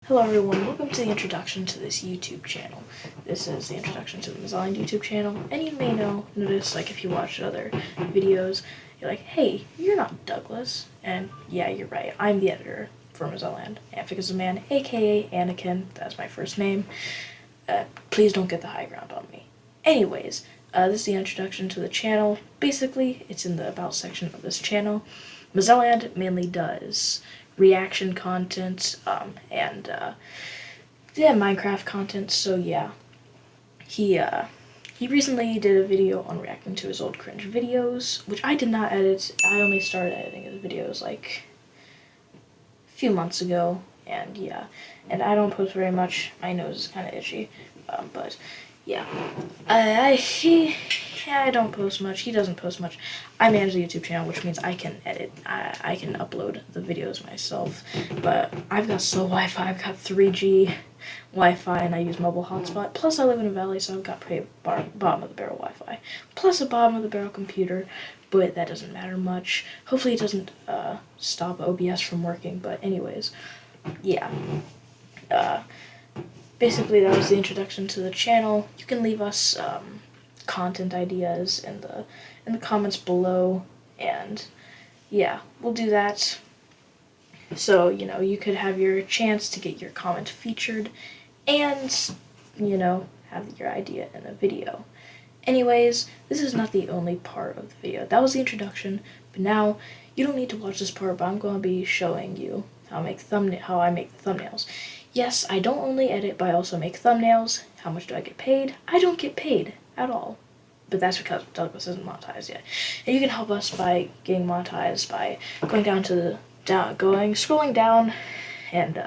Hello everyone, welcome to the introduction to this YouTube channel. This is the introduction to the mizellland YouTube channel, and you may notice, like, if you watch other videos, you're like, hey, you're not Douglas. And yeah, you're right, I'm the editor for mizellland. ANAPHIKISTHEMAN, aka Anakin, that's my first name. Please don't get the high ground on me. Anyways, this is the introduction to the channel. Basically, it's in the About section of this channel. mizellland mainly does reaction content, and Minecraft content, so yeah. He recently did a video on reacting to his old cringe videos, which I did not edit. I only started editing his videos like a few months ago, and yeah. And I don't post very much. My nose is kind of itchy, but yeah. I don't post much. He doesn't post much. I manage the YouTube channel, which means I can edit. I can upload the videos myself. But I've got slow Wi-Fi. I've got 3G Wi-Fi, and I use mobile hotspot. Plus, I live in a valley, so I've got pretty bottom of the barrel Wi-Fi. Plus a bottom of the barrel computer, but that doesn't matter much. Hopefully, it doesn't stop OBS from working. But anyways, yeah. Basically, that was the introduction to the channel. You can leave us content ideas in the comments below, and yeah, we'll do that. So, you could have your chance to get your comment featured and, have your idea in a video. Anyways, this is not the only part of the video. That was the introduction, but now you don't need to watch this part, but I'm going to be showing you how I make the thumbnails. Yes, I don't only edit, but I also make thumbnails. How much do I get paid? I don't get paid at all. But that's because Douglas isn't monetized yet. And you can help us by getting monetized by going down to the scrolling down and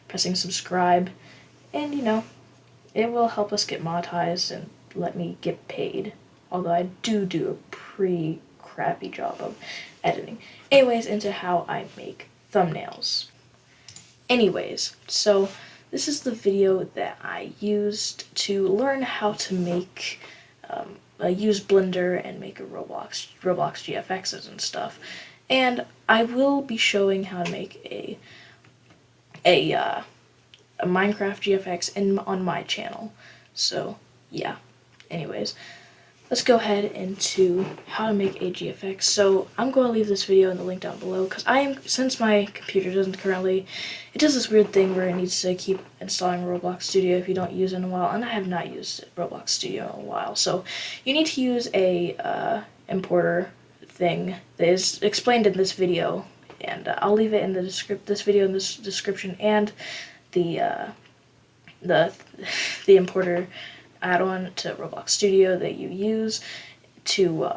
pressing subscribe. And it will help us get monetized and let me get paid. Although I do a pretty crappy job of editing. Anyways, into how I make thumbnails. Anyways, so this is the video that I used to learn how to make, use Blender and make a Roblox GFXs and stuff. And I will be showing how to make a Minecraft GFX on my channel. So yeah, anyways. Let's go ahead into how to make a GFX. So I'm going to leave this video in the link down below because since my computer does this weird thing where it needs to keep installing Roblox Studio if you don't use it in a while, and I have not used Roblox Studio in a while. So you need to use a importer thing that is explained in this video, and I'll leave it in this video in this description, and the importer add-on to Roblox Studio that you use to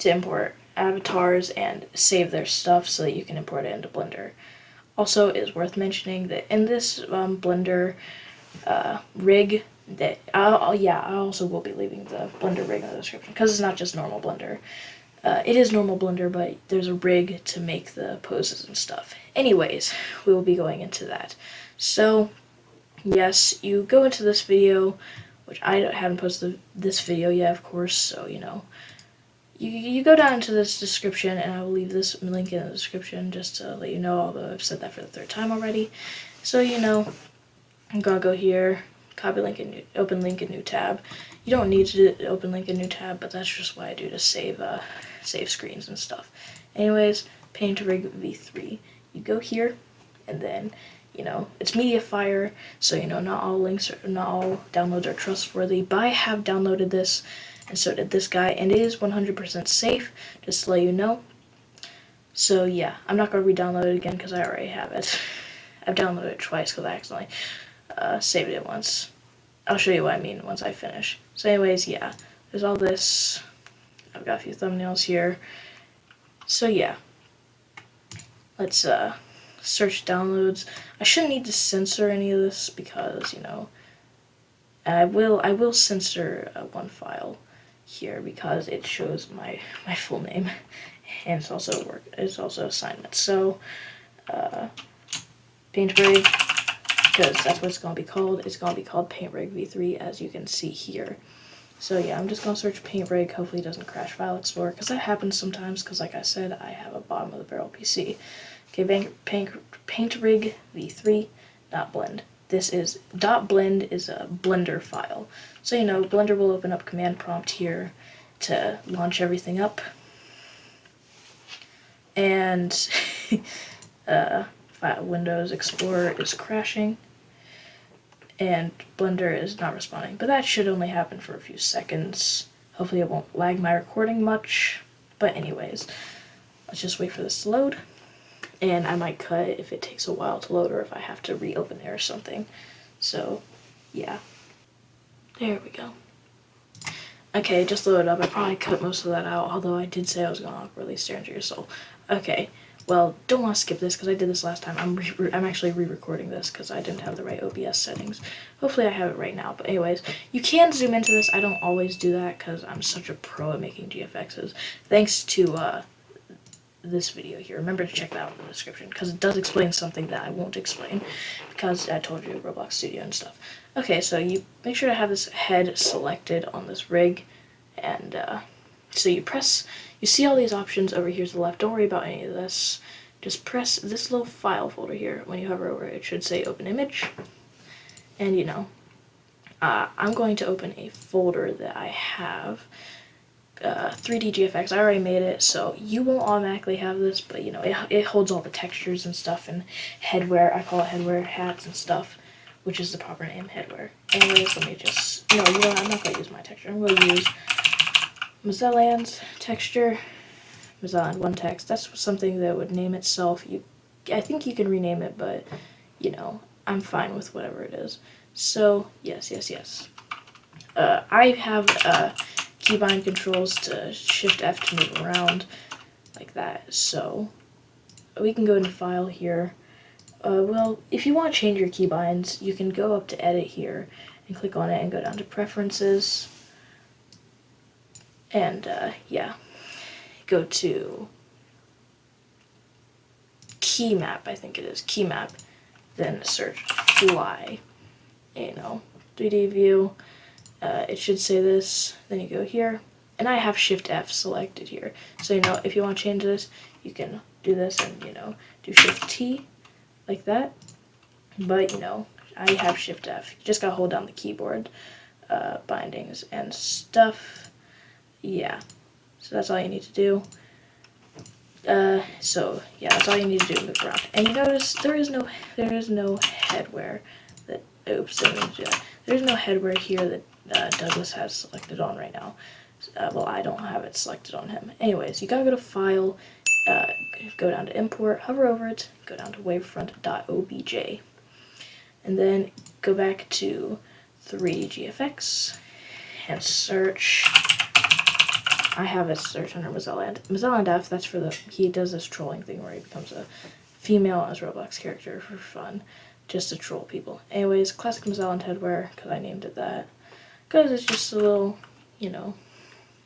import avatars and save their stuff so that you can import it into Blender. Also, it is worth mentioning that in this Blender rig that I also will be leaving the Blender rig in the description because it's not just normal Blender. It is normal Blender, but there's a rig to make the poses and stuff. Anyways, we will be going into that. So yes, you go into this video, which I haven't posted this video yet, of course, so, you go down into this description, and I will leave this link in the description just to let you know, although I've said that for the third time already. So, I'm gonna go here, copy link, and open link in new tab. You don't need to open link in new tab, but that's just what I do to save screens and stuff. Anyways, Paint-Rig V3. You go here, and then it's MediaFire, so not all downloads are trustworthy, but I have downloaded this, and so did this guy, and it is 100% safe, just to let you know. So yeah, I'm not going to re-download it again because I already have it. I've downloaded it twice because I accidentally saved it once. I'll show you what I mean once I finish. So anyways, yeah, there's all this. I've got a few thumbnails here. So yeah, let's search downloads. I shouldn't need to censor any of this because, I will censor one file here because it shows my full name, and it's also assignment. So Paint-Rig, because that's what it's going to be called. It's going to be called Paint-Rig V3, as you can see here. So yeah, I'm just going to search Paint-Rig. Hopefully it doesn't crash File Explorer, because that happens sometimes, because like I said, I have a bottom of the barrel PC. Okay, Paint-Rig V3. not blend. This is .blend is a Blender file. So Blender will open up command prompt here to launch everything up. And Windows Explorer is crashing. And Blender is not responding. But that should only happen for a few seconds. Hopefully it won't lag my recording much. But anyways, let's just wait for this to load. And I might cut if it takes a while to load or if I have to reopen it or something. So, yeah. There we go. Okay, just loaded up. I probably cut most of that out, although I did say I was going to awkwardly stare into your soul. Okay, well, don't want to skip this because I did this last time. I'm actually re-recording this because I didn't have the right OBS settings. Hopefully I have it right now. But anyways, you can zoom into this. I don't always do that because I'm such a pro at making GFXs. Thanks to this video here. Remember to check that out in the description because it does explain something that I won't explain because I told you Roblox Studio and stuff. Okay, so you make sure to have this head selected on this rig, and so you see all these options over here to the left. Don't worry about any of this. Just press this little file folder here. When you hover over it, it should say open image. And I'm going to open a folder that I have, 3D GFX. I already made it, so you won't automatically have this, but it holds all the textures and stuff and headwear. I call it headwear, hats and stuff, which is the proper name, headwear. Anyways, let me just, I'm not going to use my texture. I'm going to use mizellland's texture, mizellland one text. That's something that would name itself. I think you can rename it, but I'm fine with whatever it is. So yes. I have keybind controls to Shift F to move around like that. So we can go into File here. Well, if you want to change your keybinds, you can go up to Edit here and click on it and go down to Preferences. And go to Key Map, I think it is, Key Map. Then search Fly. 3D view. It should say this. Then you go here, and I have Shift F selected here. So if you want to change this, you can do this and do Shift T like that. But I have Shift F. You just gotta hold down the keyboard bindings and stuff. Yeah. So that's all you need to do. That's all you need to do, move around. And you notice there is no headwear that, oops, I didn't mean to do that. There's no headwear here that Douglas has selected on right now. Well, I don't have it selected on him. Anyways, you gotta go to File, go down to Import, hover over it, go down to wavefront.obj. And then go back to 3D GFX and search. I have it search under mizellland. Mizellland F, that's for he does this trolling thing where he becomes a female as Roblox character for fun, just to troll people. Anyways, classic mizellland headwear, because I named it that. Because it's just a little,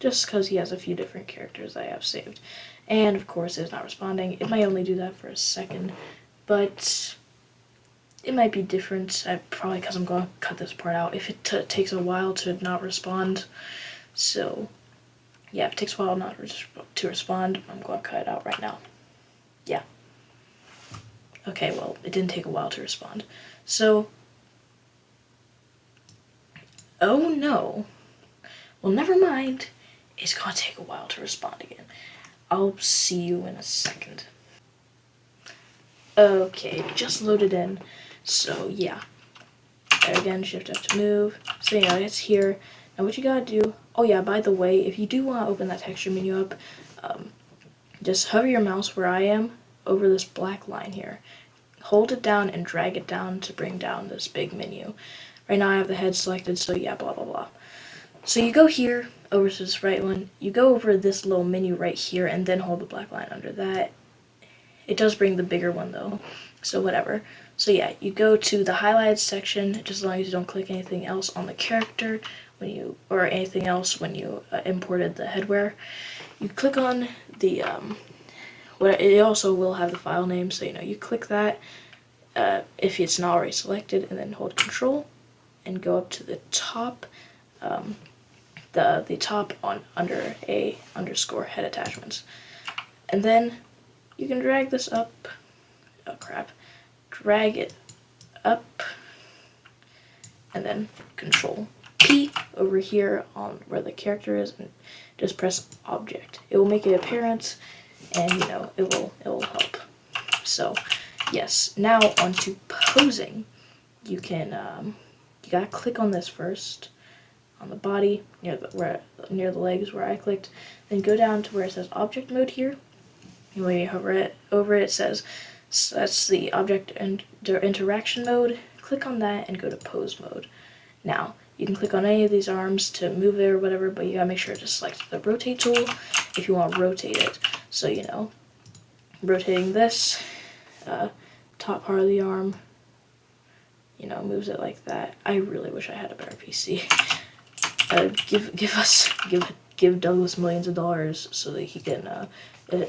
just because he has a few different characters I have saved. And of course it's not responding. It might only do that for a second, but it might be different. Probably because I'm going to cut this part out if it takes a while to not respond. So yeah, if it takes a while not to respond, I'm going to cut it out right now. Yeah. Okay, well, it didn't take a while to respond. So, oh no. Well, never mind. It's going to take a while to respond again. I'll see you in a second. Okay, just loaded in. So, yeah. Again, Shift F to move. So, it's here. Now, what you gotta do... Oh, yeah, by the way, if you do want to open that texture menu up, just hover your mouse where I am over this black line here. Hold it down and drag it down to bring down this big menu. Right now I have the head selected, so yeah, blah, blah, blah. So you go here, over to this right one, you go over this little menu right here, and then hold the black line under that. It does bring the bigger one, though, so whatever. So yeah, you go to the highlighted section, just as long as you don't click anything else on the character, or anything else when you imported the headwear. You click on the, it also will have the file name, so you click that if it's not already selected, and then hold Control and go up to the top, the top under a underscore head attachments, and then you can drag this up. Oh crap! Drag it up, and then Control P over here on where the character is, and just press Object. It will make an appearance, and you know, it will help. So yes, now onto posing. You can you gotta click on this first, on the body near the legs where I clicked. Then go down to where it says Object Mode here. And when you hover it over, it says that's the Object Interaction Mode. Click on that and go to Pose Mode. Now you can click on any of these arms to move it or whatever, but you gotta make sure to select the Rotate tool if you want to rotate it. So you know, rotating this top part of the arm, you know, moves it like that. I really wish I had a better PC. Give Douglas millions of dollars so that he can,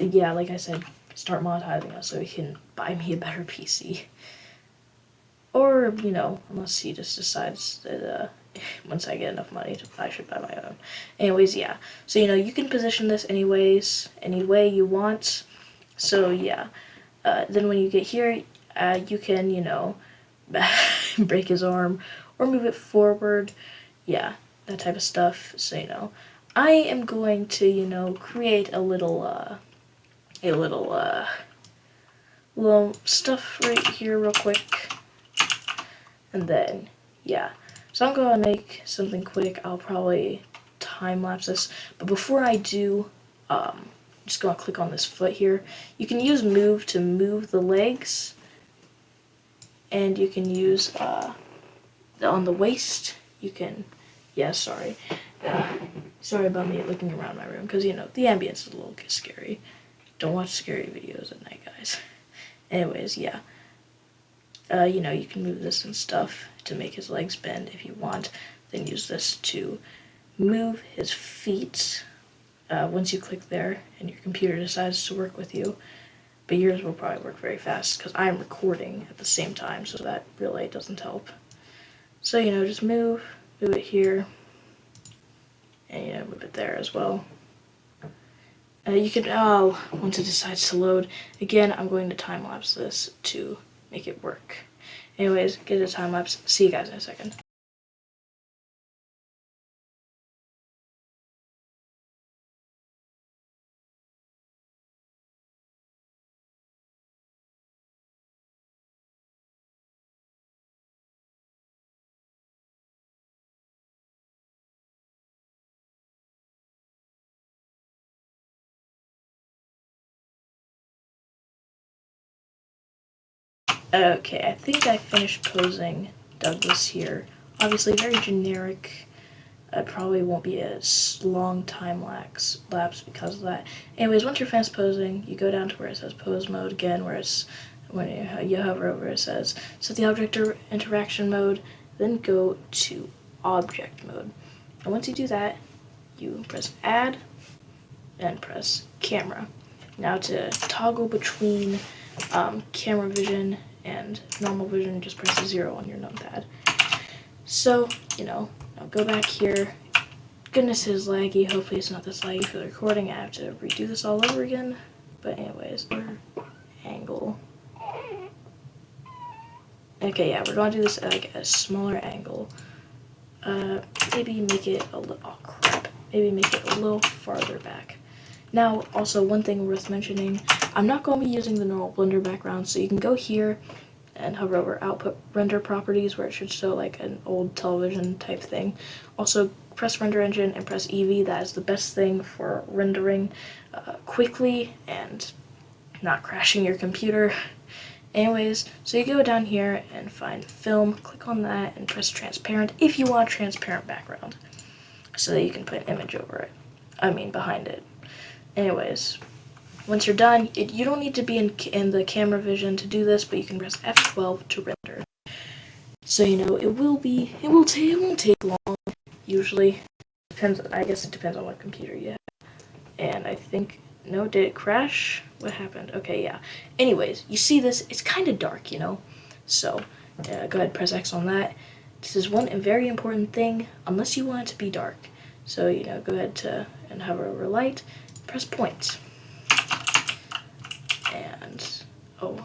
yeah, like I said, start monetizing us so he can buy me a better PC. Or, you know, unless he just decides that once I get enough money, I should buy my own. Anyways, yeah. So, you know, you can position this any way you want. So, yeah. Then when you get here, you can, you know, break his arm or move it forward. Yeah, that type of stuff. So, you know, I am going to, you know, create a little stuff right here real quick. And then, yeah. So I'm going to make something quick. I'll probably time-lapse this. But before I do, I'm just going to click on this foot here. You can use move to move the legs. And you can use, on the waist, you can, yeah, sorry. Sorry about me looking around my room, because, you know, the ambience is a little scary. Don't watch scary videos at night, guys. Anyways, yeah. You know, you can move this and stuff to make his legs bend if you want. Then use this to move his feet once you click there and your computer decides to work with you. But yours will probably work very fast because I'm recording at the same time, so that really doesn't help. So, you know, just move it here, and, you know, move it there as well. You can, once it decides to load, again, I'm going to time-lapse this to make it work. Anyways, get a time-lapse. See you guys in a second. Okay, I think I finished posing Douglas here. Obviously very generic. It probably won't be a long time lapse because of that. Anyways, once you're finished posing, you go down to where it says pose mode again, where it's when you hover over it says set the object interaction mode, then go to object mode. And once you do that, you press add and press camera. Now to toggle between camera vision and normal vision, just press 0 on your numpad. So, you know, I'll go back here. Goodness, it is laggy. Hopefully it's not this laggy for the recording. I have to redo this all over again. But anyways, angle. Okay, yeah, we're going to do this at like a smaller angle. Maybe make it a little, oh crap. Maybe make it a little farther back. Now, also one thing worth mentioning, I'm not going to be using the normal Blender background, so you can go here and hover over output render properties where it should show like an old television type thing. Also, press render engine and press EV. That is the best thing for rendering quickly and not crashing your computer. Anyways, so you go down here and find film, click on that and press transparent if you want a transparent background so that you can put an image over it. I mean behind it. Anyways, once you're done, you don't need to be in the camera vision to do this, but you can press F12 to render. So, you know, it won't take long, usually. Depends, I guess it depends on what computer you have. And I think, no, did it crash? What happened? Okay, yeah. Anyways, you see this, it's kind of dark, you know? So, go ahead, press X on that. This is one very important thing, unless you want it to be dark. So, you know, go ahead and hover over light, press point. And, oh,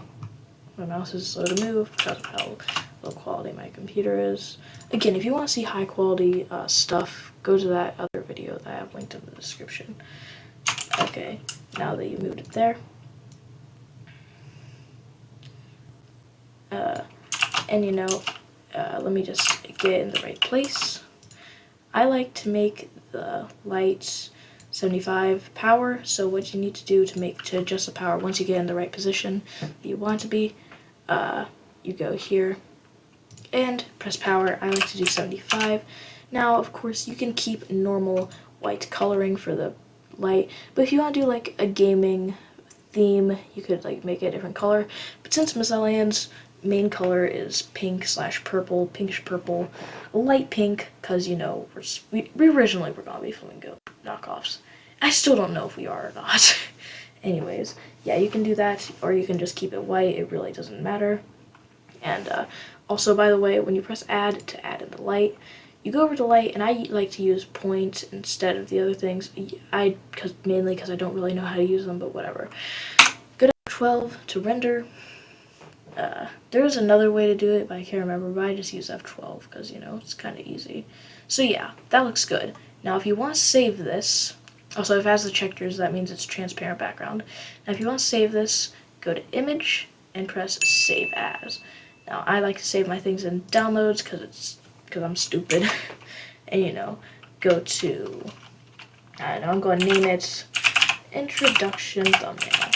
my mouse is slow to move because of how low quality my computer is. Again, if you want to see high quality stuff, go to that other video that I have linked in the description. Okay, now that you moved it there. And you know, let me just get in the right place. I like to make the lights 75 power, so what you need to do to adjust the power once you get in the right position that you want it to be, you go here and press power. I like to do 75. Now, of course, you can keep normal white coloring for the light, but if you want to do like a gaming theme, you could like make it a different color. But since Mizellland's main color is pink/purple, pinkish purple, light pink, because you know we originally were gonna be flamingo knockoffs. I still don't know if we are or not. Anyways, yeah, you can do that, or you can just keep it white. It really doesn't matter. And also, by the way, when you press add to add in the light, you go over to light, and I like to use point instead of the other things. Mainly because I don't really know how to use them, but whatever. Go to 12 to render. There is another way to do it, but I can't remember, but I just use F12 because, you know, it's kind of easy. So yeah, that looks good. Now if you want to save this, also if it has the checkers, that means it's transparent background. Now if you want to save this, go to image and press save as. Now I like to save my things in downloads because I'm stupid. And you know, go to, I don't know, I'm going to name it introduction thumbnail.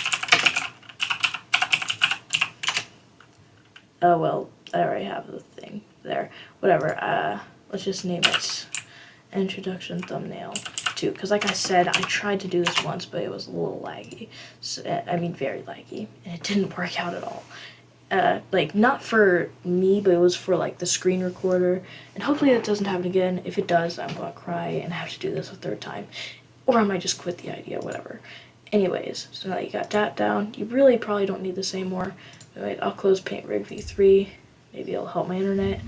Oh well, I already have the thing there. Whatever, let's just name it introduction thumbnail 2. Because like I said, I tried to do this once, but it was a little laggy. So, I mean, very laggy. And it didn't work out at all. Like, not for me, but it was for like the screen recorder. And hopefully that doesn't happen again. If it does, I'm gonna cry and have to do this a third time. Or I might just quit the idea, whatever. Anyways, so now you got that down. You really probably don't need this anymore. Wait, I'll close Paint Rig v3. Maybe it'll help my internet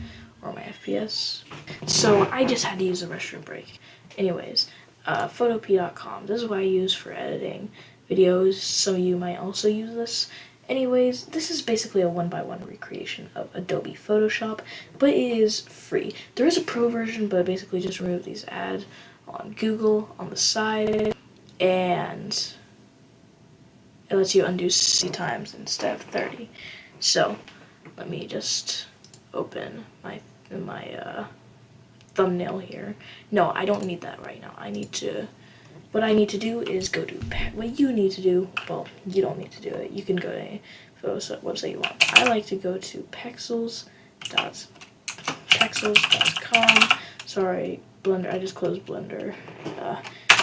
or my FPS. So I just had to use a restroom break. Anyways, photop.com. This is what I use for editing videos. Some of you might also use this. Anyways, this is basically a 1x1 recreation of Adobe Photoshop, but it is free. There is a pro version, but basically just remove these ads on Google on the side, and it lets you undo 60 times instead of 30. So let me just open my thumbnail here. No, I don't need that right now. What I need to do is go to, what you need to do, well, you don't need to do it. You can go to any Photoshop website you want. I like to go to pexels.com. Sorry, Blender, I just closed Blender,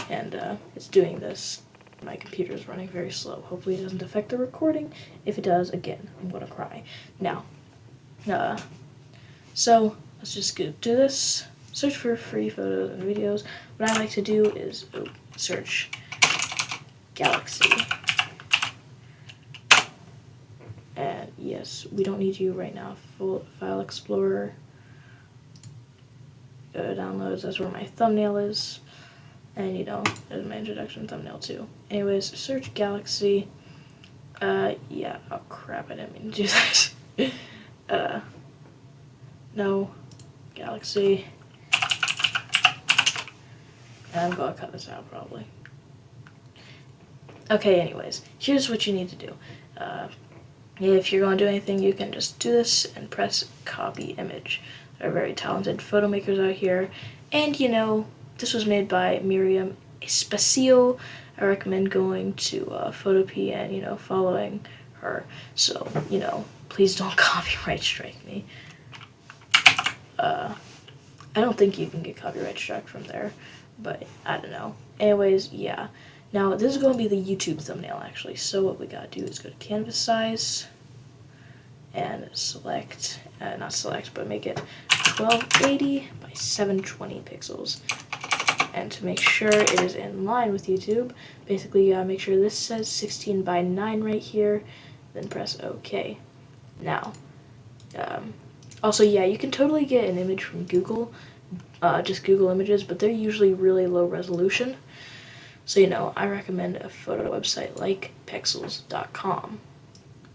and it's doing this. My computer is running very slow. Hopefully it doesn't affect the recording. If it does, again, I'm gonna cry. Now, so let's just go do this. Search for free photos and videos. What I like to do is search Galaxy. And yes, we don't need you right now. Full File Explorer. Go to downloads. That's where my thumbnail is. And you know, there's my introduction thumbnail too. Anyways, search Galaxy. Yeah, oh crap, I didn't mean to do that. No, Galaxy. I'm gonna cut this out probably. Okay, anyways, here's what you need to do. If you're gonna do anything, you can just do this and press copy image. There are very talented photo makers out here, and you know, this was made by Miriam Espacio. I recommend going to Photop and, you know, following her. So, you know, please don't copyright strike me. I don't think you can get copyright struck from there, but I don't know. Anyways, yeah. Now, this is going to be the YouTube thumbnail, actually. So what we got to do is go to canvas size and select, not select, but make it 1280 by 720 pixels. And to make sure it is in line with YouTube, basically you gotta make sure this says 16 by 9 right here, then press OK. Now, also yeah, you can totally get an image from Google, just Google Images, but they're usually really low resolution. So you know, I recommend a photo website like pexels.com.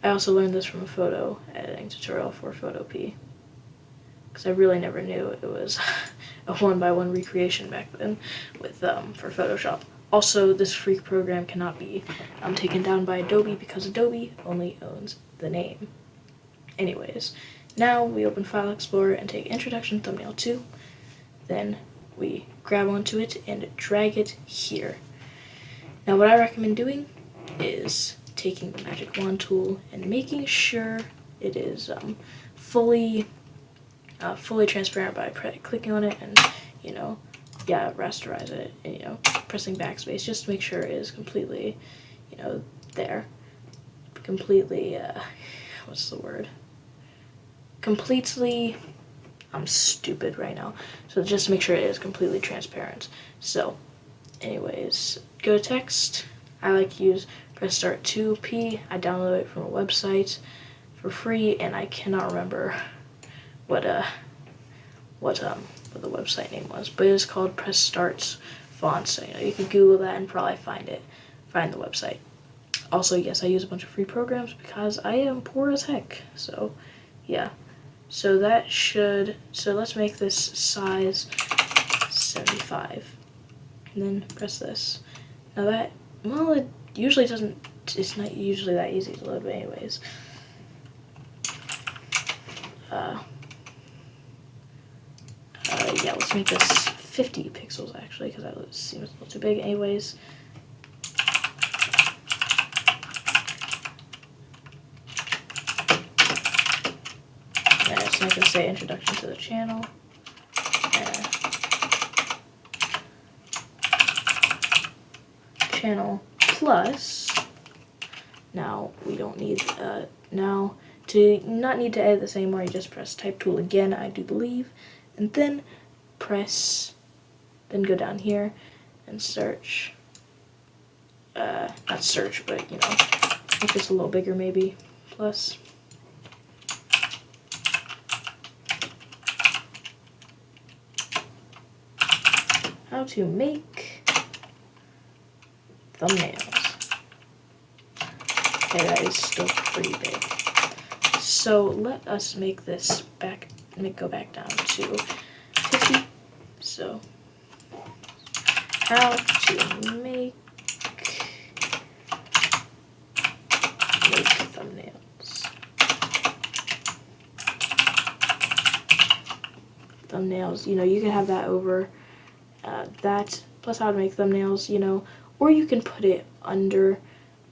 I also learned this from a photo editing tutorial for Photop. because I really never knew it was a one-by-one recreation back then with for Photoshop. Also, this free program cannot be taken down by Adobe because Adobe only owns the name. Anyways, now we open File Explorer and take Introduction Thumbnail 2. Then we grab onto it and drag it here. Now what I recommend doing is taking the magic wand tool and making sure it is fully transparent by clicking on it and, you know, yeah, rasterize it, and, you know, pressing backspace just to make sure it is completely, you know, there. Completely, what's the word? Completely, I'm stupid right now. So just to make sure it is completely transparent. So, anyways, go to text. I like to use Press Start 2P. I downloaded it from a website for free, and I cannot remember what the website name was, but it was called Press Start Fonts. So, you know, you can Google that and probably find the website. Also, yes, I use a bunch of free programs because I am poor as heck. So, yeah. So let's make this size 75. And then press this. Now that, well, it usually doesn't, it's not usually that easy to load, but anyways. Yeah, let's make this 50 pixels actually, because that seems a little too big. Anyways, and it's not going to say Introduction to the Channel. Channel plus. Now we don't need now to not need to edit this anymore. You just press Type tool again, I do believe, and then go down here and search. Not search, but, you know, make this a little bigger maybe. Plus. How to make thumbnails. Okay, that is still pretty big. So let us make this go back down to 50. So, how to make thumbnails. Thumbnails, you know, you can have that over that, plus how to make thumbnails, you know, or you can put it under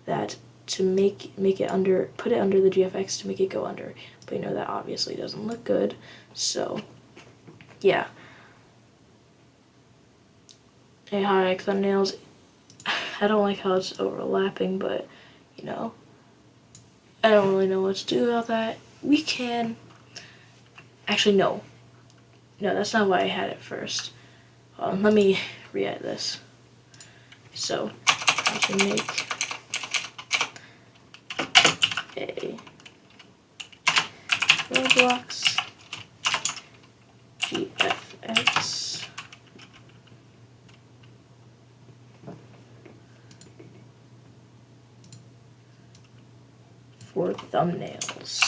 that to make it under, put it under the GFX to make it go under, but you know that obviously doesn't look good. So yeah, and how to make thumbnails, I don't like how it's overlapping, but you know, I don't really know what to do about that. We can actually, no, that's not why I had it first. Let me re-edit this. So I can make a Roblox GFX for thumbnails.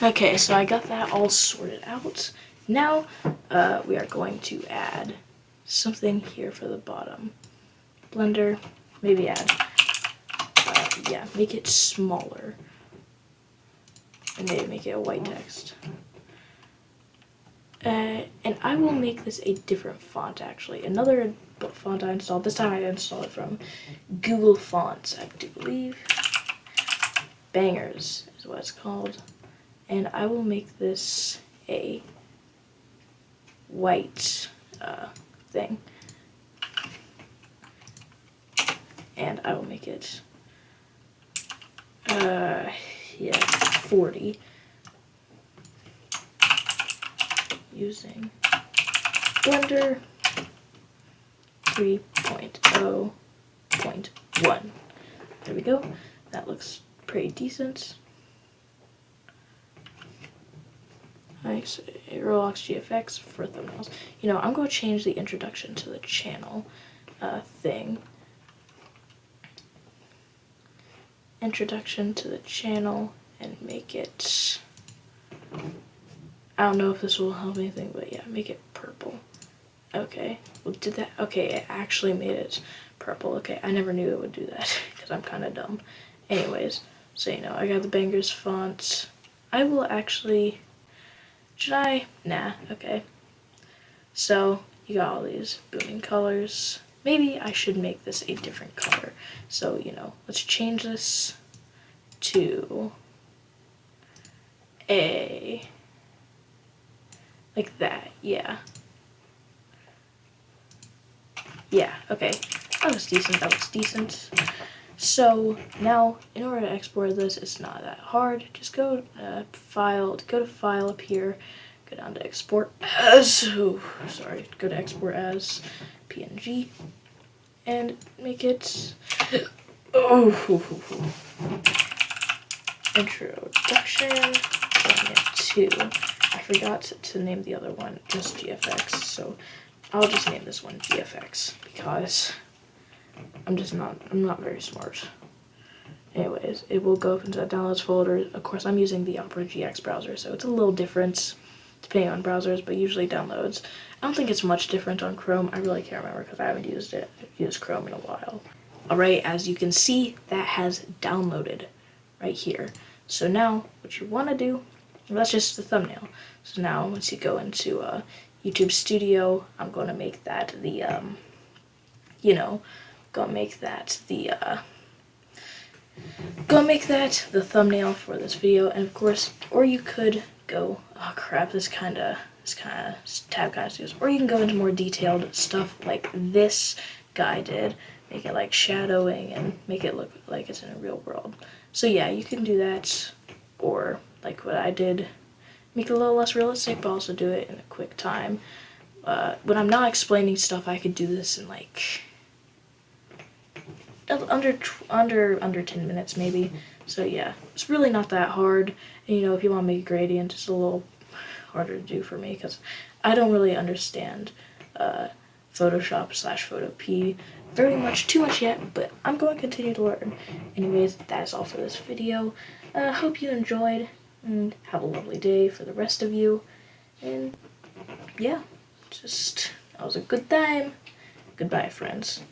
Okay, so I got that all sorted out. Now we are going to add something here for the bottom. Blender, maybe add, yeah, make it smaller. And maybe make it a white text. And I will make this a different font actually. Another font I installed, this time I installed it from Google Fonts, I do believe. Bangers is what it's called. And I will make this a white thing. And I will make it, yeah, 40. Using Blender 3.0.1. There we go. That looks pretty decent. Nice. Roblox GFX for thumbnails. You know, I'm going to change the introduction to the channel. thing. Introduction to the channel, and make it, I don't know if this will help anything, but yeah, make it purple. Okay, well, did that, okay, it actually made it purple. Okay, I never knew it would do that, because I'm kind of dumb. Anyways, so you know, I got the Bangers font. I will actually, should I? Nah, okay. So, you got all these booming colors. Maybe I should make this a different color. So, you know, let's change this to a, like that, yeah. Yeah, okay, that looks decent. So now, in order to export this, it's not that hard. Just go to File up here, go down to Export as, go to Export as PNG, and make it, introduction, I forgot to name the other one just GFX, so I'll just name this one GFX, because I'm not very smart. Anyways, it will go up into that downloads folder. Of course, I'm using the Opera GX browser, so it's a little different depending on browsers, but usually downloads. I don't think it's much different on Chrome. I really can't remember because I haven't used it. I've used Chrome in a while. Alright, as you can see, that has downloaded right here. So now, what you want to do, well, that's just the thumbnail. So now, once you go into YouTube Studio, I'm going to make that the, the thumbnail for this video. And of course, or you could go, oh crap, this tab kind of serious. Or you can go into more detailed stuff like this guy did, make it like shadowing and make it look like it's in a real world. So yeah, you can do that, or like what I did, make it a little less realistic, but also do it in a quick time. When I'm not explaining stuff, I could do this in like under 10 minutes maybe. So yeah, it's really not that hard. And you know, if you want to make a gradient, it's a little harder to do for me because I don't really understand Photoshop / Photo P too much yet, but I'm going to continue to learn. Anyways, that is all for this video. Hope you enjoyed, and have a lovely day for the rest of you. And yeah, that was a good time. Goodbye, friends.